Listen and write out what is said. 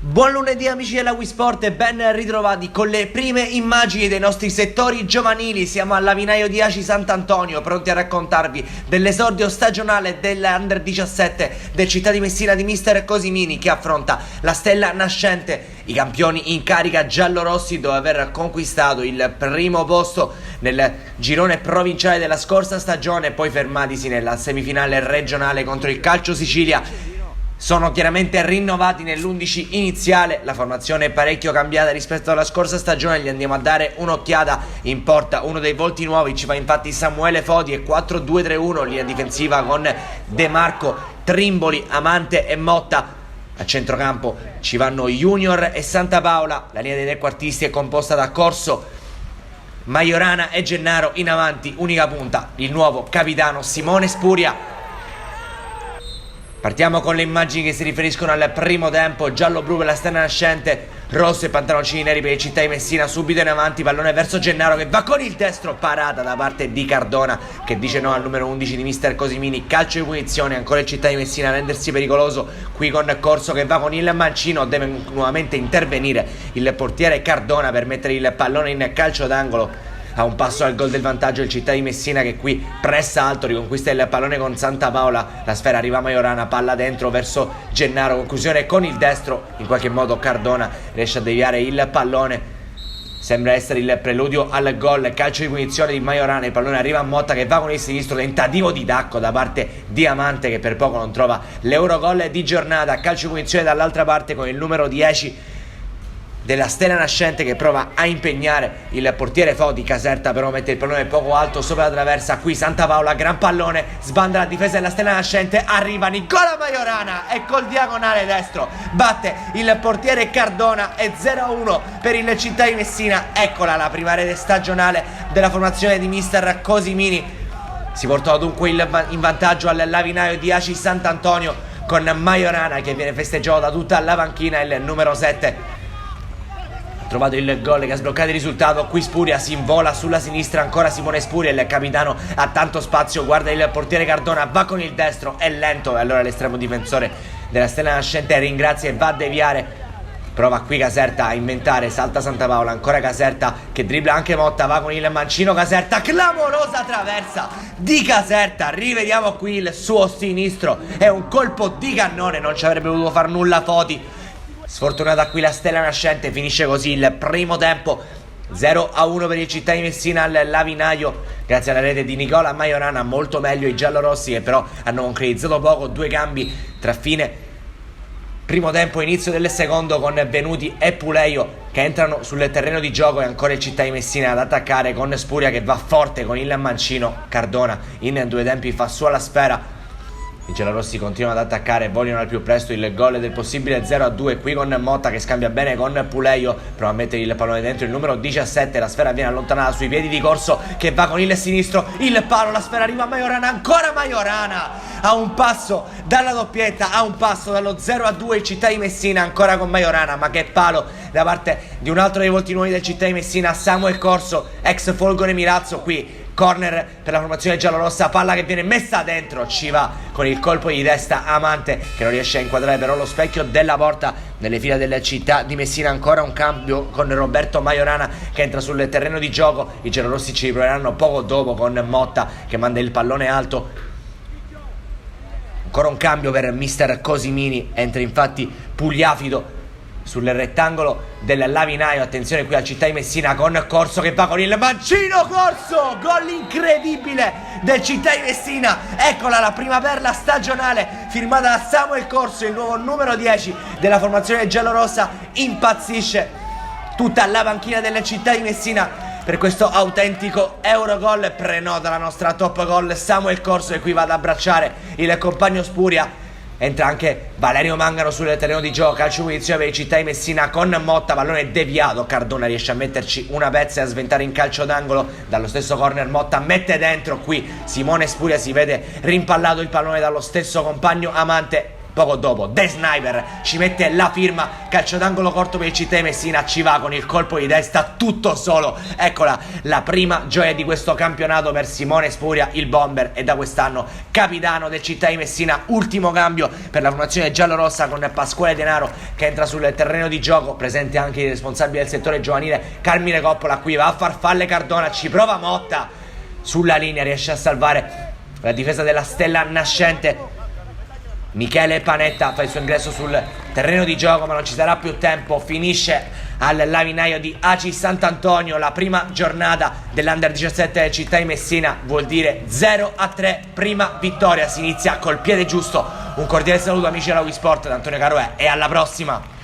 Buon lunedì amici della Wii Sport e ben ritrovati con le prime immagini dei nostri settori giovanili. Siamo all'Avinaio di Aci Sant'Antonio, pronti a raccontarvi dell'esordio stagionale dell'Under 17 del Città di Messina di mister Cosimini, che affronta la stella nascente, i campioni in carica giallorossi, dopo aver conquistato il primo posto nel girone provinciale della scorsa stagione, poi fermatisi nella semifinale regionale contro il Calcio Sicilia. Sono chiaramente rinnovati nell'11 iniziale, la formazione è parecchio cambiata rispetto alla scorsa stagione. Gli andiamo a dare un'occhiata in porta. Uno dei volti nuovi ci va infatti Samuele Fodi, e 4-2-3-1, linea difensiva con De Marco, Trimboli, Amante e Motta. A centrocampo ci vanno Junior e Santa Paola. La linea dei trequartisti è composta da Corso, Majorana e Gennaro. In avanti, unica punta, il nuovo capitano Simone Spuria. Partiamo con le immagini che si riferiscono al primo tempo. Giallo-blu per la stella nascente, rosso e pantaloncini neri per il Città di Messina. Subito in avanti, pallone verso Gennaro che va con il destro, parata da parte di Cardona che dice no al numero 11 di mister Cosimini. Calcio di punizione, ancora il Città di Messina a rendersi pericoloso qui con Corso che va con il mancino. Deve nuovamente intervenire il portiere Cardona per mettere il pallone in calcio d'angolo. A un passo al gol del vantaggio il Città di Messina, che qui pressa alto, riconquista il pallone con Santa Paola. La sfera arriva a Majorana, palla dentro verso Gennaro, conclusione con il destro. In qualche modo Cardona riesce a deviare il pallone, sembra essere il preludio al gol. Calcio di punizione di Majorana, il pallone arriva a Motta che va con il sinistro, tentativo di tacco da parte di Amante che per poco non trova l'Eurogol di giornata. Calcio di punizione dall'altra parte con il numero 10 della stella nascente che prova a impegnare il portiere Fodi. Caserta però mette il pallone poco alto sopra la traversa. Qui Santa Paola, gran pallone, sbanda la difesa della stella nascente, arriva Nicola Majorana e col diagonale destro batte il portiere Cardona e 0-1 per il Città di Messina. Eccola la prima rete stagionale della formazione di mister Cosimini. Si portò dunque in vantaggio all'Avinaio di Aci Sant'Antonio con Majorana che viene festeggiato da tutta la panchina. Il numero 7 trovato il gol che ha sbloccato il risultato. Qui Spuria si invola sulla sinistra, ancora Simone Spuria, il capitano ha tanto spazio, guarda il portiere Cardona, va con il destro, è lento e allora l'estremo difensore della stella nascente ringrazia e va a deviare. Prova qui Caserta a inventare, salta Santa Paola, ancora Caserta che dribbla anche Motta, va con il mancino Caserta, clamorosa traversa di Caserta, rivediamo qui il suo sinistro, è un colpo di cannone, non ci avrebbe potuto far nulla Fodi. Sfortunata qui la stella nascente, finisce così il primo tempo 0-1 per il Città di Messina all'Avinaio, grazie alla rete di Nicola Majorana. Molto meglio i giallorossi che però hanno concretizzato poco. Due cambi tra fine primo tempo e inizio del secondo con Venuti e Puleio che entrano sul terreno di gioco, e ancora il Città di Messina ad attaccare con Spuria che va forte con il mancino. Cardona in due tempi fa sua la sfera. I giallorossi continuano ad attaccare, vogliono al più presto il gol del possibile 0-2 qui con Motta che scambia bene con Puleio, prova a mettere il pallone dentro il numero 17, la sfera viene allontanata sui piedi di Corso che va con il sinistro, il palo, la sfera arriva a Majorana, ancora Majorana a un passo dalla doppietta, a un passo dallo 0-2 il Città di Messina, ancora con Majorana, ma che palo da parte di un altro dei volti nuovi del Città di Messina, Samuel Corso, ex Folgore Milazzo. Qui corner per la formazione giallorossa, palla che viene messa dentro, ci va con il colpo di testa Amante che non riesce a inquadrare però lo specchio della porta nelle fila della Città di Messina. Ancora un cambio con Roberto Majorana che entra sul terreno di gioco. I giallorossi ci riproveranno poco dopo con Motta che manda il pallone alto. Ancora un cambio per mister Cosimini, entra infatti Pugliafido sul rettangolo dell'Avinaio. Attenzione qui al Città di Messina con Corso che va con il mancino. Corso, gol incredibile del Città di Messina. Eccola la prima perla stagionale firmata da Samuel Corso, il nuovo numero 10 della formazione giallorossa. Impazzisce tutta la panchina della Città di Messina per questo autentico Eurogol. Prenota la nostra top goal Samuel Corso e qui va ad abbracciare il compagno Spuria. Entra anche Valerio Mangano sul terreno di gioco. Calcio punizione per il Città di Messina con Motta, pallone deviato. Cardona riesce a metterci una pezza e a sventare in calcio d'angolo dallo stesso corner. Motta mette dentro, qui Simone Spuria si vede rimpallato il pallone dallo stesso compagno Amante. Poco dopo The Sniper ci mette la firma, calcio d'angolo corto per il Città di Messina, ci va con il colpo di testa tutto solo. Eccola la prima gioia di questo campionato per Simone Spuria, il bomber, e da quest'anno capitano del Città di Messina. Ultimo cambio per la formazione giallorossa con Pasquale Denaro che entra sul terreno di gioco, presente anche il responsabile del settore giovanile Carmine Coppola. Qui va a farfalle Cardona, ci prova Motta sulla linea, riesce a salvare la difesa della Stella Nascente. Michele Panetta fa il suo ingresso sul terreno di gioco, ma non ci sarà più tempo, finisce al lavinaio di Aci Sant'Antonio. La prima giornata dell'Under 17 del Città di Messina vuol dire 0-3, prima vittoria, si inizia col piede giusto. Un cordiale saluto amici della Wii Sport da Antonio Caroè e alla prossima!